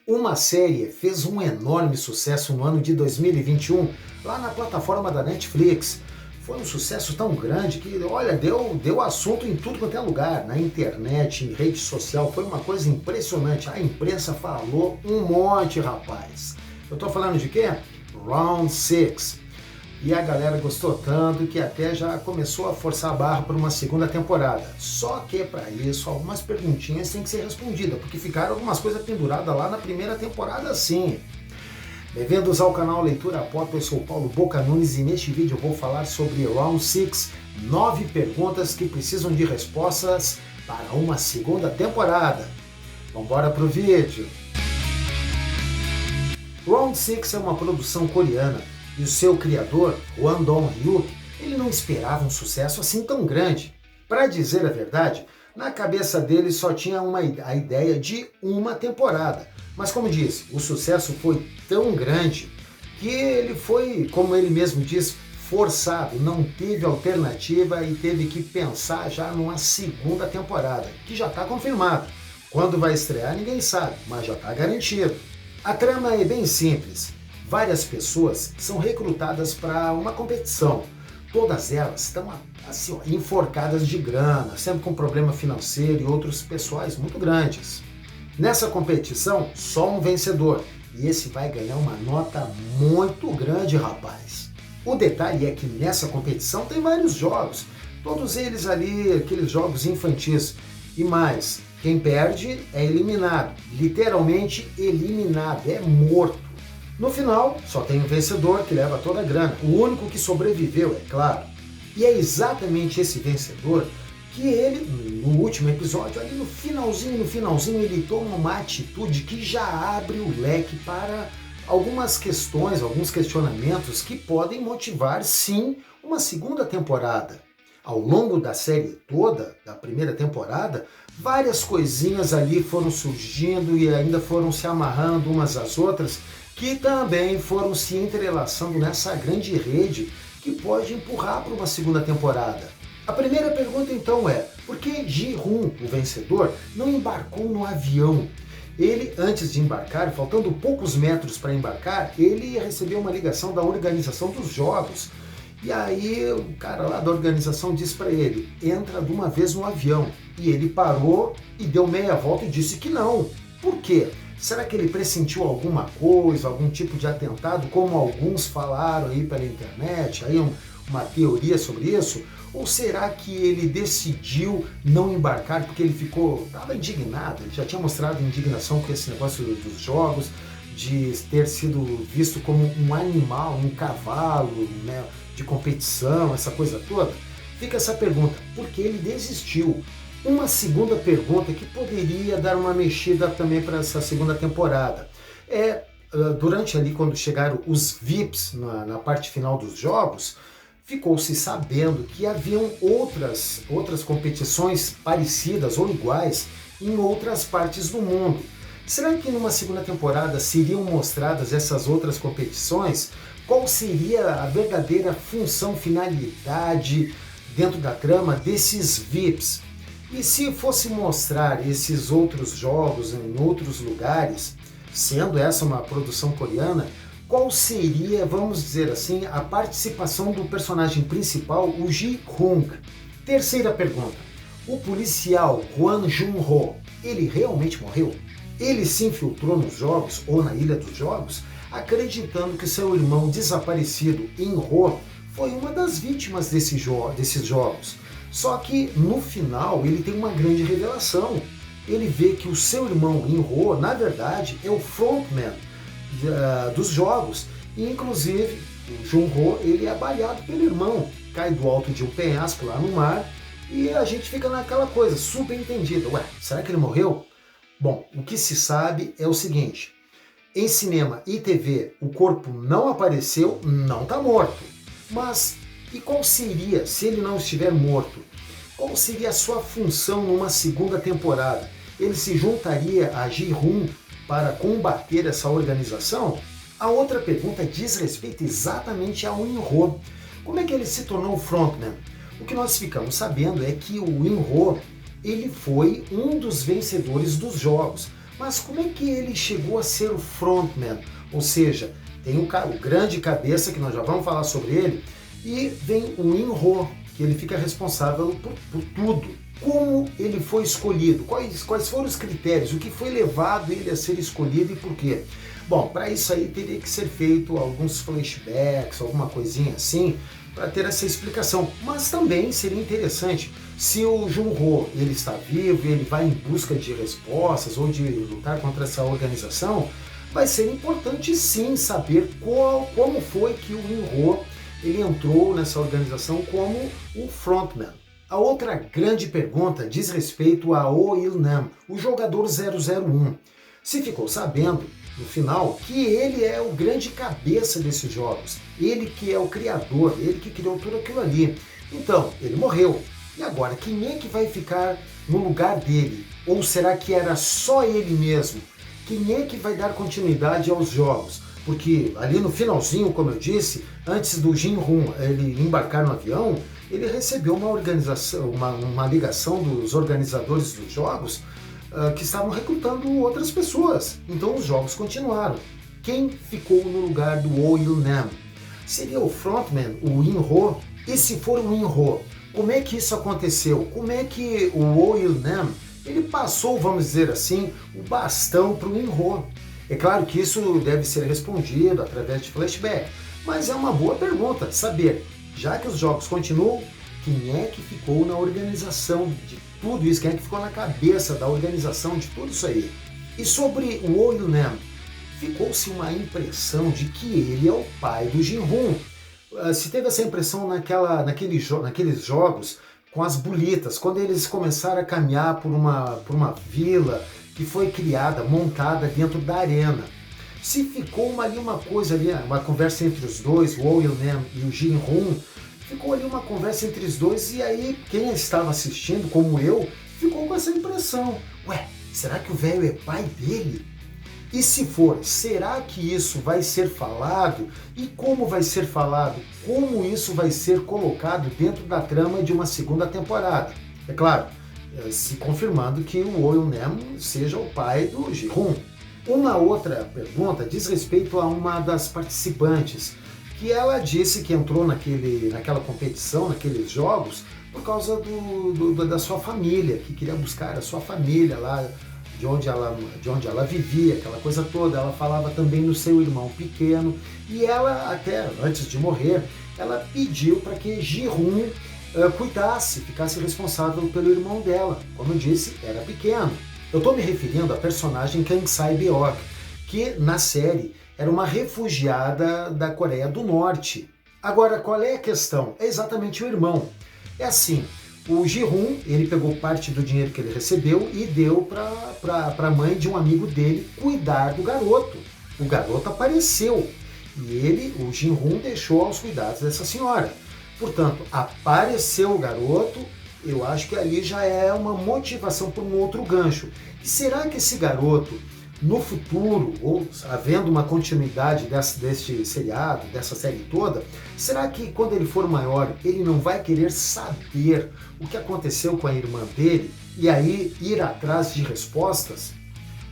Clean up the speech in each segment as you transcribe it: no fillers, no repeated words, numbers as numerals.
Uma série fez um enorme sucesso no ano de 2021 lá na plataforma da Netflix. Foi um sucesso tão grande que, olha, deu assunto em tudo quanto é lugar, na internet, em rede social, foi uma coisa impressionante. A imprensa falou um monte, rapaz. Eu tô falando de quê? Round 6. E a galera gostou tanto que até já começou a forçar a barra para uma segunda temporada. Só que para isso algumas perguntinhas têm que ser respondidas, porque ficaram algumas coisas penduradas lá na primeira temporada sim. Bem-vindos ao canal Leitura Pop, eu sou o Paulo Boca Nunes e neste vídeo eu vou falar sobre Round 6, 9 perguntas que precisam de respostas para uma segunda temporada. Vambora pro vídeo! Round 6 é uma produção coreana e o seu criador, Hwang Dong-hyuk, ele não esperava um sucesso assim tão grande. Para dizer a verdade, na cabeça dele só tinha a ideia de uma temporada. Mas como disse, o sucesso foi tão grande que ele foi, como ele mesmo diz, forçado, não teve alternativa e teve que pensar já numa segunda temporada, que já está confirmada. Quando vai estrear ninguém sabe, mas já está garantido. A trama é bem simples. Várias pessoas são recrutadas para uma competição. Todas elas estão assim, enforcadas de grana, sempre com problema financeiro e outros pessoais muito grandes. Nessa competição, só um vencedor. E esse vai ganhar uma nota muito grande, rapaz. O detalhe é que nessa competição tem vários jogos. Todos eles ali, aqueles jogos infantis. E mais, quem perde é eliminado. Literalmente eliminado, é morto. No final, só tem o vencedor que leva toda a grana, o único que sobreviveu, é claro. E é exatamente esse vencedor que ele, no último episódio, ali no finalzinho, ele toma uma atitude que já abre o leque para algumas questões, alguns questionamentos que podem motivar, sim, uma segunda temporada. Ao longo da série toda, da primeira temporada, várias coisinhas ali foram surgindo e ainda foram se amarrando umas às outras, que também foram se entrelaçando nessa grande rede que pode empurrar para uma segunda temporada. A primeira pergunta então é, por que Ji-hoon, o vencedor, não embarcou no avião? Ele, antes de embarcar, faltando poucos metros para embarcar, ele recebeu uma ligação da organização dos jogos. E aí o cara lá da organização disse para ele, entra de uma vez no avião. E ele parou e deu meia volta e disse que não. Por quê? Será que ele pressentiu alguma coisa, algum tipo de atentado, como alguns falaram aí pela internet, aí uma teoria sobre isso? Ou será que ele decidiu não embarcar porque ele estava indignado, ele já tinha mostrado indignação com esse negócio dos jogos, de ter sido visto como um animal, um cavalo, né, de competição, essa coisa toda? Fica essa pergunta, por que ele desistiu? Uma segunda pergunta que poderia dar uma mexida também para essa segunda temporada é, durante ali quando chegaram os VIPs na parte final dos jogos, ficou-se sabendo que haviam outras competições parecidas ou iguais em outras partes do mundo. Será que numa segunda temporada seriam mostradas essas outras competições? Qual seria a verdadeira função, finalidade dentro da trama desses VIPs? E se fosse mostrar esses outros jogos em outros lugares, sendo essa uma produção coreana, qual seria, vamos dizer assim, a participação do personagem principal, o Ji-hoon? Terceira pergunta, o policial Hwang Jun-ho, ele realmente morreu? Ele se infiltrou nos jogos ou na Ilha dos Jogos, acreditando que seu irmão desaparecido, In-ho, foi uma das vítimas desses jogos. Só que no final ele tem uma grande revelação. Ele vê que o seu irmão In-ho, na verdade, é o frontman dos jogos. E inclusive o Jun-ho, ele é baleado pelo irmão, cai do alto de um penhasco lá no mar e a gente fica naquela coisa subentendida. Ué, será que ele morreu? Bom, o que se sabe é o seguinte, em cinema e TV o corpo não apareceu, não está morto. Mas e qual seria, se ele não estiver morto, qual seria a sua função numa segunda temporada? Ele se juntaria a Ji-hoon para combater essa organização? A outra pergunta diz respeito exatamente ao In-ho. Como é que ele se tornou frontman? O que nós ficamos sabendo é que o In-ho, ele foi um dos vencedores dos jogos. Mas como é que ele chegou a ser o frontman? Ou seja, tem o grande cabeça, que nós já vamos falar sobre ele, e vem o In-ho, que ele fica responsável por tudo. Como ele foi escolhido? Quais foram os critérios? O que foi levado ele a ser escolhido e por quê? Bom, para isso aí teria que ser feito alguns flashbacks, alguma coisinha assim, para ter essa explicação. Mas também seria interessante se o Jun-ho ele está vivo, ele vai em busca de respostas ou de lutar contra essa organização, vai ser importante sim saber como foi que o In-ho ele entrou nessa organização como o frontman. A outra grande pergunta diz respeito a Oh Il-nam, o jogador 001. Se ficou sabendo, no final, que ele é o grande cabeça desses jogos, ele que é o criador, ele que criou tudo aquilo ali. Então, ele morreu. E agora, quem é que vai ficar no lugar dele? Ou será que era só ele mesmo? Quem é que vai dar continuidade aos jogos? Porque ali no finalzinho, como eu disse, antes do Jin-Hun ele embarcar no avião, ele recebeu uma ligação dos organizadores dos jogos que estavam recrutando outras pessoas. Então os jogos continuaram. Quem ficou no lugar do Oh Il-nam? Seria o frontman, o In-ho? E se for o In-ho, como é que isso aconteceu? Como é que o Oh Il-nam ele passou, vamos dizer assim, o bastão para o In-ho? É claro que isso deve ser respondido através de flashback, mas é uma boa pergunta saber, já que os jogos continuam, quem é que ficou na organização de tudo isso, quem é que ficou na cabeça da organização de tudo isso aí? E sobre o Oh Il-nam, ficou-se uma impressão de que ele é o pai do Jin-Hun. Se teve essa impressão naqueles jogos com as bolitas, quando eles começaram a caminhar por uma vila que foi criada, montada dentro da arena. Se ficou ali uma coisa ali, uma conversa entre os dois, o Oh Il-nam e o Jin-Hun, ficou ali uma conversa entre os dois e aí quem estava assistindo, como eu, ficou com essa impressão. Ué, será que o velho é pai dele? E se for, será que isso vai ser falado? E como vai ser falado? Como isso vai ser colocado dentro da trama de uma segunda temporada? É claro, se confirmando que o Oh Il-nam seja o pai do Ji-Hun. Uma outra pergunta diz respeito a uma das participantes, que ela disse que entrou naquela competição, naqueles jogos, por causa da sua família, que queria buscar a sua família lá, de onde ela vivia, aquela coisa toda. Ela falava também no seu irmão pequeno, e ela, até antes de morrer, ela pediu para que Ji-Hun cuidasse, ficasse responsável pelo irmão dela. Como eu disse, era pequeno. Eu estou me referindo à personagem Kang Sae-beok, que na série era uma refugiada da Coreia do Norte. Agora, qual é a questão? É exatamente o irmão. É assim, o Ji-Hun, ele pegou parte do dinheiro que ele recebeu e deu para a mãe de um amigo dele cuidar do garoto. O garoto apareceu e o Ji-Hun deixou aos cuidados dessa senhora. Portanto, apareceu o garoto, eu acho que ali já é uma motivação para um outro gancho. E será que esse garoto, no futuro, ou havendo uma continuidade deste seriado, dessa série toda, será que quando ele for maior, ele não vai querer saber o que aconteceu com a irmã dele e aí ir atrás de respostas?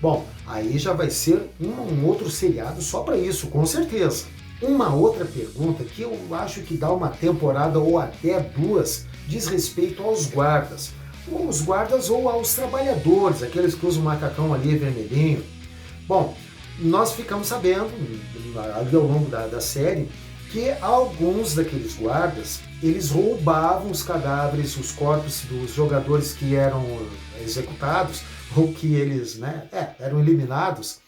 Bom, aí já vai ser um outro seriado só para isso, com certeza. Uma outra pergunta que eu acho que dá uma temporada ou até duas diz respeito aos guardas. Os guardas ou aos trabalhadores, aqueles que usam o macacão ali vermelhinho. Bom, nós ficamos sabendo ali ao longo da série que alguns daqueles guardas, eles roubavam os cadáveres, os corpos dos jogadores que eram executados ou que eles eram eliminados,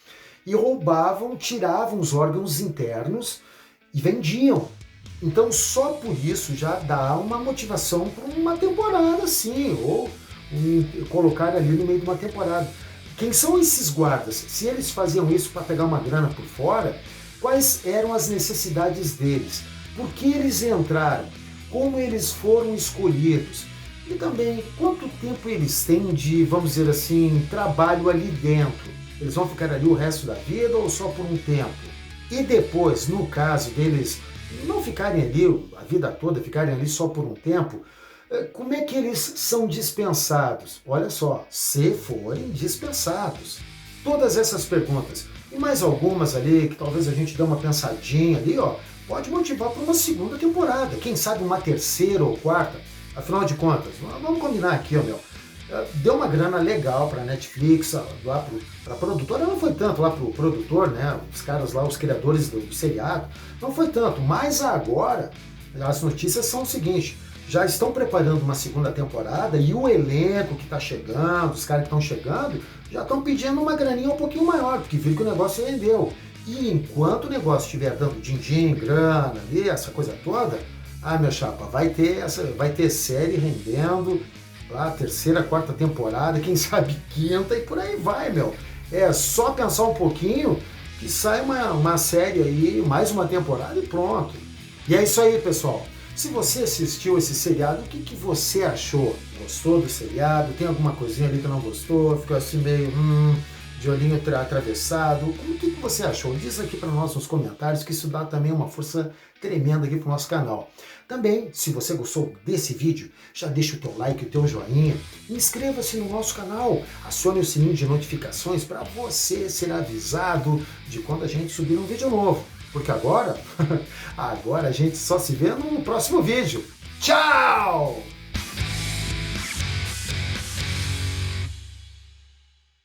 e roubavam, tiravam os órgãos internos e vendiam. Então só por isso já dá uma motivação para uma temporada sim, ou colocar ali no meio de uma temporada. Quem são esses guardas? Se eles faziam isso para pegar uma grana por fora, quais eram as necessidades deles? Por que eles entraram? Como eles foram escolhidos? E também, quanto tempo eles têm de, vamos dizer assim, trabalho ali dentro? Eles vão ficar ali o resto da vida ou só por um tempo? E depois, no caso deles não ficarem ali a vida toda, ficarem ali só por um tempo, como é que eles são dispensados? Olha só, se forem dispensados. Todas essas perguntas e mais algumas ali que talvez a gente dê uma pensadinha ali, ó, pode motivar para uma segunda temporada, quem sabe uma terceira ou quarta. Afinal de contas, vamos combinar aqui, ó, meu. Deu uma grana legal para a Netflix, lá para a produtora, não foi tanto lá para o produtor, né? Os caras lá, os criadores do seriado, não foi tanto. Mas agora, as notícias são o seguinte: já estão preparando uma segunda temporada e o elenco que está chegando, os caras que estão chegando, já estão pedindo uma graninha um pouquinho maior, porque viram que o negócio rendeu. E enquanto o negócio estiver dando din-din, grana ali, essa coisa toda, meu chapa, vai ter série rendendo lá, terceira, quarta temporada, quem sabe quinta e por aí vai, meu. É só pensar um pouquinho que sai uma série aí, mais uma temporada e pronto. E é isso aí, pessoal. Se você assistiu esse seriado, o que você achou? Gostou do seriado? Tem alguma coisinha ali que não gostou? Ficou assim meio, de olhinho atravessado? O que você achou? Diz aqui para nós nos comentários, que isso dá também uma força tremenda aqui pro nosso canal. Também, se você gostou desse vídeo, já deixa o teu like, o teu joinha, inscreva-se no nosso canal, acione o sininho de notificações para você ser avisado de quando a gente subir um vídeo novo. Porque agora a gente só se vê no próximo vídeo. Tchau!